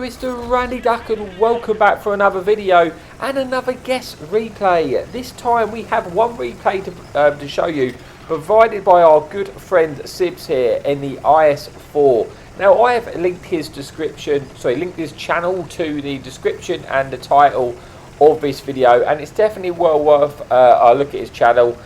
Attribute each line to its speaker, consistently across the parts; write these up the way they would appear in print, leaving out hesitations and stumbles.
Speaker 1: Mr. Randy Duck, and welcome back for another video and another guest replay. This time we have one replay to show you, provided by our good friend Sibs here in the IS-4. Now I have linked his channel to the description and the title of this video, and it's definitely well worth a look at his channel.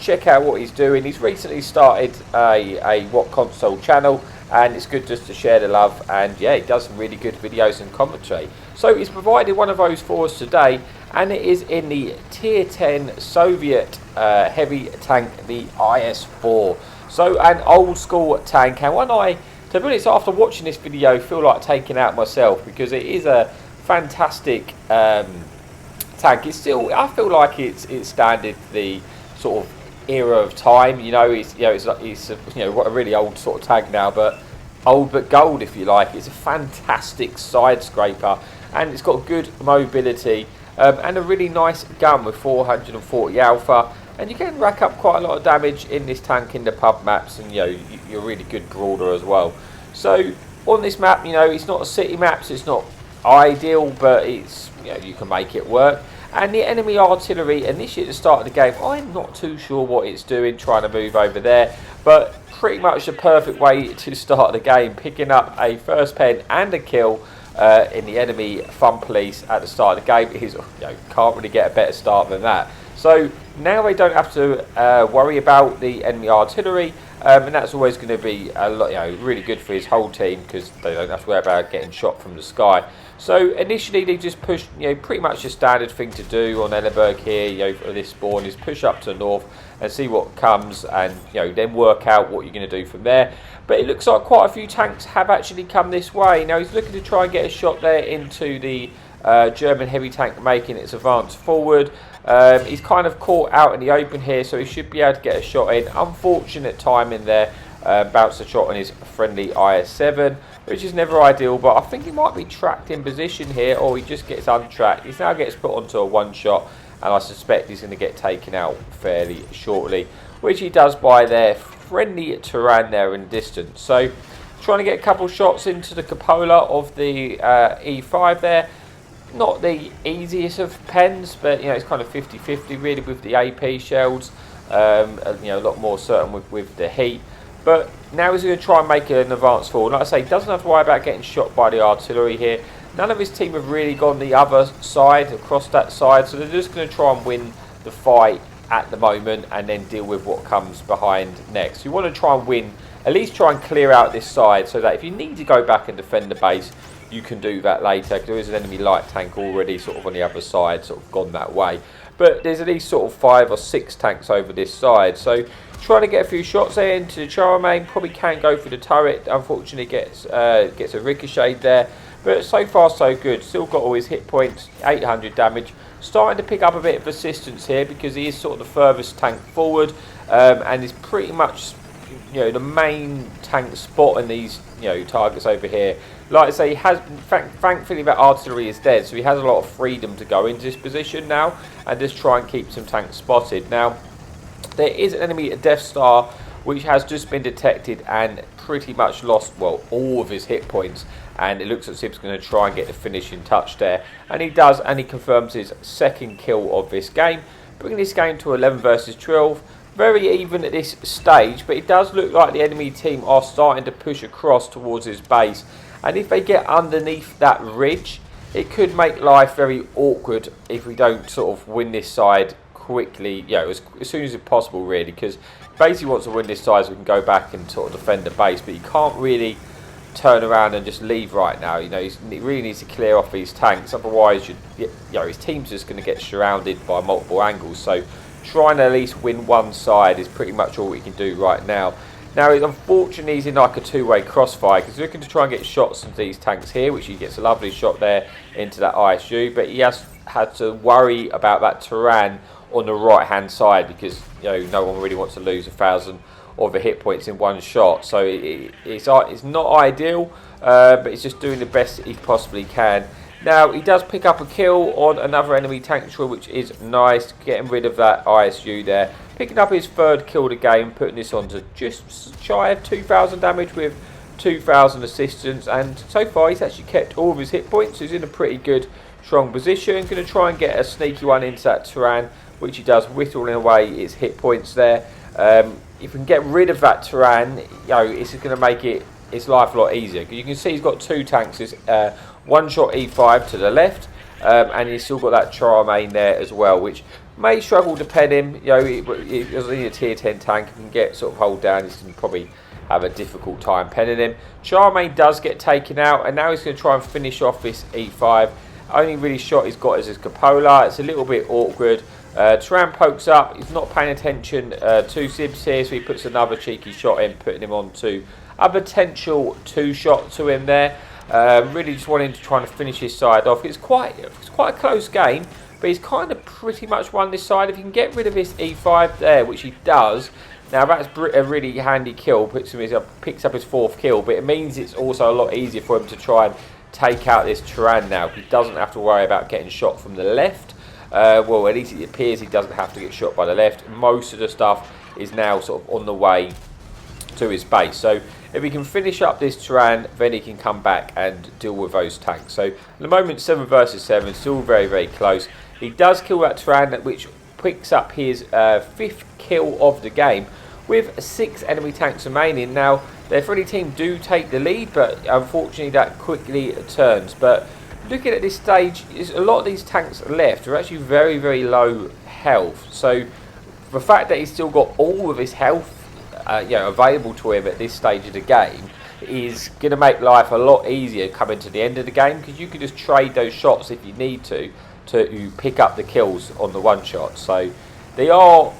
Speaker 1: Check out what he's doing. He's recently started a WotConsole channel, and it's good just to share the love, and yeah, he does some really good videos and commentary. So he's provided one of those for us today, and it is in the tier 10 Soviet heavy tank, the IS-4. So an old school tank, and one to be honest, after watching this video, feel like taking out myself, because it is a fantastic tank. It's still, I feel like it's standard the sort of era of time. It's a really old sort of tank now, but old but gold, if you like. It's a fantastic side scraper, and it's got good mobility and a really nice gun with 440 alpha, and you can rack up quite a lot of damage in this tank in the pub maps, and you're really good brawler as well. So on this map, it's not a city map, so it's not ideal, but it's you can make it work. And the enemy artillery, initially at the start of the game, I'm not too sure what it's doing, trying to move over there, but pretty much the perfect way to start the game, picking up a first pen and a kill in the enemy fun police at the start of the game. Is can't really get a better start than that. So now they don't have to worry about the enemy artillery, and that's always going to be a lot, really good for his whole team, because they don't have to worry about getting shot from the sky. So initially they just push, pretty much the standard thing to do on Ellenberg here, for this spawn, is push up to the north and see what comes, and then work out what you're going to do from there. But it looks like quite a few tanks have actually come this way. Now he's looking to try and get a shot there into the German heavy tank making its advance forward. He's kind of caught out in the open here, so he should be able to get a shot in. Unfortunate timing there, bounced a shot on his friendly IS-7, which is never ideal, but I think he might be tracked in position here, or he just gets untracked. He now gets put onto a one shot, and I suspect he's going to get taken out fairly shortly, which he does by their friendly Turan there in distance. So trying to get a couple shots into the cupola of the E5 there. Not the easiest of pens, but it's kind of 50-50 really with the AP shells. A lot more certain with the heat. But now he's going to try and make an advance forward. Like I say, he doesn't have to worry about getting shot by the artillery here. None of his team have really gone the other side, across that side, so they're just going to try and win the fight at the moment, and then deal with what comes behind next. You want to try and win, at least try and clear out this side, so that if you need to go back and defend the base, you can do that later, because there is an enemy light tank already sort of on the other side, sort of gone that way. But there's at least sort of 5 or 6 tanks over this side, so trying to get a few shots there into the Charlemagne. Probably can go for the turret, unfortunately gets a ricochet there, but so far so good. Still got all his hit points, 800 damage. Starting to pick up a bit of assistance here, because he is sort of the furthest tank forward, and is pretty much the main tank spot in these targets over here. Like I say, he has, thankfully that artillery is dead, so he has a lot of freedom to go into this position now and just try and keep some tanks spotted. Now there is an enemy at Death Star which has just been detected and pretty much lost, well, all of his hit points, and it looks as if he's going to try and get the finishing touch there, and he does, and he confirms his second kill of this game, bringing this game to 11 versus 12. Very even at this stage, but it does look like the enemy team are starting to push across towards his base, and if they get underneath that ridge, it could make life very awkward if we don't sort of win this side quickly, as soon as possible really, because basically wants to win this side so we can go back and sort of defend the base, but you can't really turn around and just leave right now. He really needs to clear off these tanks, otherwise his team's just going to get surrounded by multiple angles. So trying to at least win one side is pretty much all we can do right now. Now, unfortunately, he's in like a two-way crossfire, because he's looking to try and get shots into these tanks here, which he gets a lovely shot there into that ISU, but he has had to worry about that Turan on the right-hand side, because no one really wants to lose 1,000 of the hit points in one shot. So it's not ideal, but he's just doing the best that he possibly can. Now, he does pick up a kill on another enemy tank, which is nice, getting rid of that ISU there. Picking up his third kill of the game, putting this on to just shy of 2,000 damage with 2,000 assistance, and so far he's actually kept all of his hit points. So he's in a pretty good, strong position. Going to try and get a sneaky one into that Turan, which he does, whittling away his hit points there. If we can get rid of that Turan, it's going to make his life a lot easier. You can see he's got 2 tanks. One shot E5 to the left, and he's still got that Charmaine there as well, which may struggle to pen him. He's only a tier 10 tank. If he can get sort of hold down, he's going to probably have a difficult time penning him. Charmaine does get taken out, and now he's going to try and finish off this E5. Only really shot he's got is his Cupola. It's a little bit awkward. Turan pokes up. He's not paying attention to Sibs here, so he puts another cheeky shot in, putting him on to a potential 2-shot to him there. Really just wanting to try and finish his side off. It's quite a close game, but he's kind of pretty much won this side. If he can get rid of this E5 there, which he does, now that's a really handy kill. Picks up his 4th kill, but it means it's also a lot easier for him to try and take out this Turan now. He doesn't have to worry about getting shot from the left. Well, at least it appears he doesn't have to get shot by the left. Most of the stuff is now sort of on the way to his base. So if he can finish up this Turan, then he can come back and deal with those tanks. So at the moment, 7 versus 7, still very, very close. He does kill that Turan, which picks up his 5th kill of the game, with 6 enemy tanks remaining. Now, their friendly team do take the lead, but unfortunately that quickly turns. But looking at this stage, a lot of these tanks left are actually very, very low health. So the fact that he's still got all of his health available to him at this stage of the game is going to make life a lot easier coming to the end of the game, because you can just trade those shots if you need to pick up the kills on the 1-shot. So they are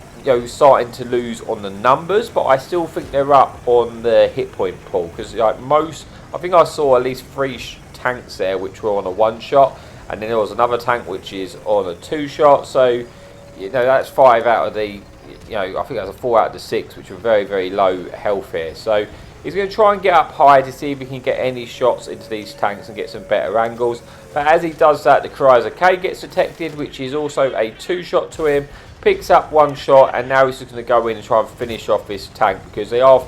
Speaker 1: starting to lose on the numbers, but I still think they're up on the hit point pool, because I think I saw at least 3 tanks there which were on a 1-shot, and then there was another tank which is on a 2-shot. So that's 5 out of the I think that's a 4 out of the 6, which were very, very low health here. So he's going to try and get up high to see if he can get any shots into these tanks and get some better angles. But as he does that, the Chrysler K gets detected, which is also a 2-shot to him. Picks up 1 shot, and now he's just going to go in and try and finish off this tank, because they are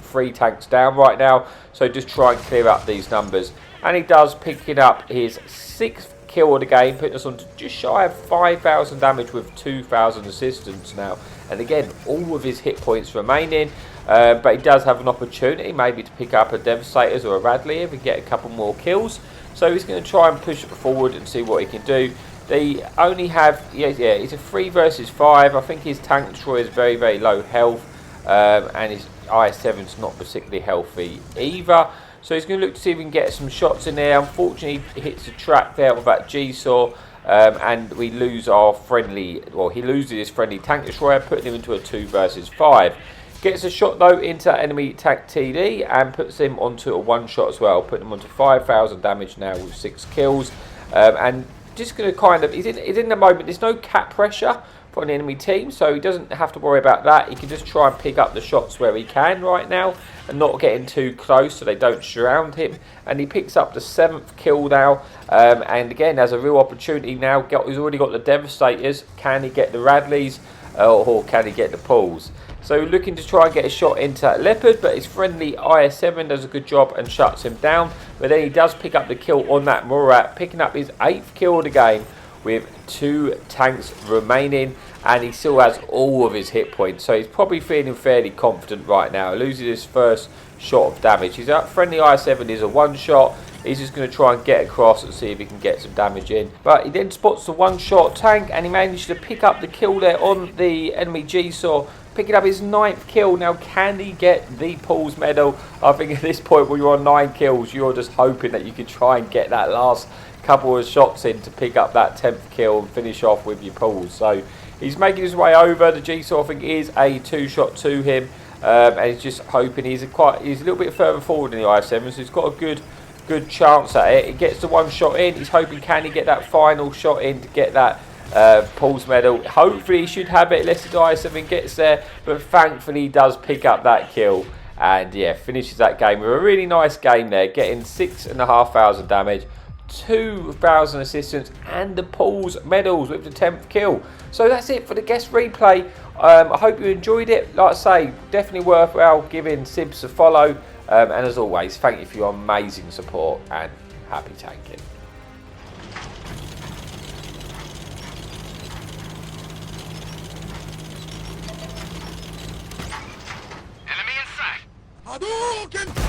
Speaker 1: 3 tanks down right now. So just try and clear up these numbers, and he does, picking up his 6th kill of the game, putting us on to just shy of 5,000 damage with 2,000 assistance now. And again, all of his hit points remaining, but he does have an opportunity maybe to pick up a Devastators or a Radley if he get a couple more kills. So he's going to try and push it forward and see what he can do. They only have, it's a 3 versus 5. I think his Tank Destroyer is very, very low health, and his IS-4 is not particularly healthy either. So he's going to look to see if he can get some shots in there. Unfortunately, he hits the track there with that G-Saw, and we lose our friendly, well, he loses his friendly Tank Destroyer, putting him into a 2 versus 5. Gets a shot though into enemy tank TD and puts him onto a 1-shot as well, putting him onto 5,000 damage now with 6 kills. And just going to kind of, he's in the moment, there's no cap pressure for an enemy team, so he doesn't have to worry about that. He can just try and pick up the shots where he can right now and not getting too close so they don't surround him. And he picks up the 7th kill now, and again has a real opportunity now. He's already got the Devastators. Can he get the Radleys, or can he get the Pulls? So looking to try and get a shot into Leopard, but his friendly IS-4 does a good job and shuts him down. But then he does pick up the kill on that Murat, picking up his 8th kill of the game with 2 tanks remaining, and he still has all of his hit points. So he's probably feeling fairly confident right now. Loses his first shot of damage. His friendly IS-4 is a 1-shot. He's just going to try and get across and see if he can get some damage in. But he then spots the 1-shot tank, and he managed to pick up the kill there on the enemy G-Saw, picking up his 9th kill. Now, can he get the Pulls medal? I think at this point, when you're on 9 kills, you're just hoping that you can try and get that last couple of shots in to pick up that 10th kill and finish off with your Pulls. So he's making his way over. The G-Saw, I think, is a 2-shot to him, and he's just hoping he's a little bit further forward in the IS-4, so he's got a good chance at it. He gets the 1-shot in. He's hoping, can he get that final shot in to get that Pulls medal? Hopefully he should have it unless the IS-4 gets there, but thankfully he does pick up that kill, and yeah, finishes that game with a really nice game there, getting 6,500 damage, 2,000 assistance, and the Pulls medals with the 10th kill. So that's it for the guest replay I hope you enjoyed it. Like I say, definitely worthwhile giving Sibs a follow. And as always, thank you for your amazing support and happy tanking.
Speaker 2: Enemy in sight. Hadouken!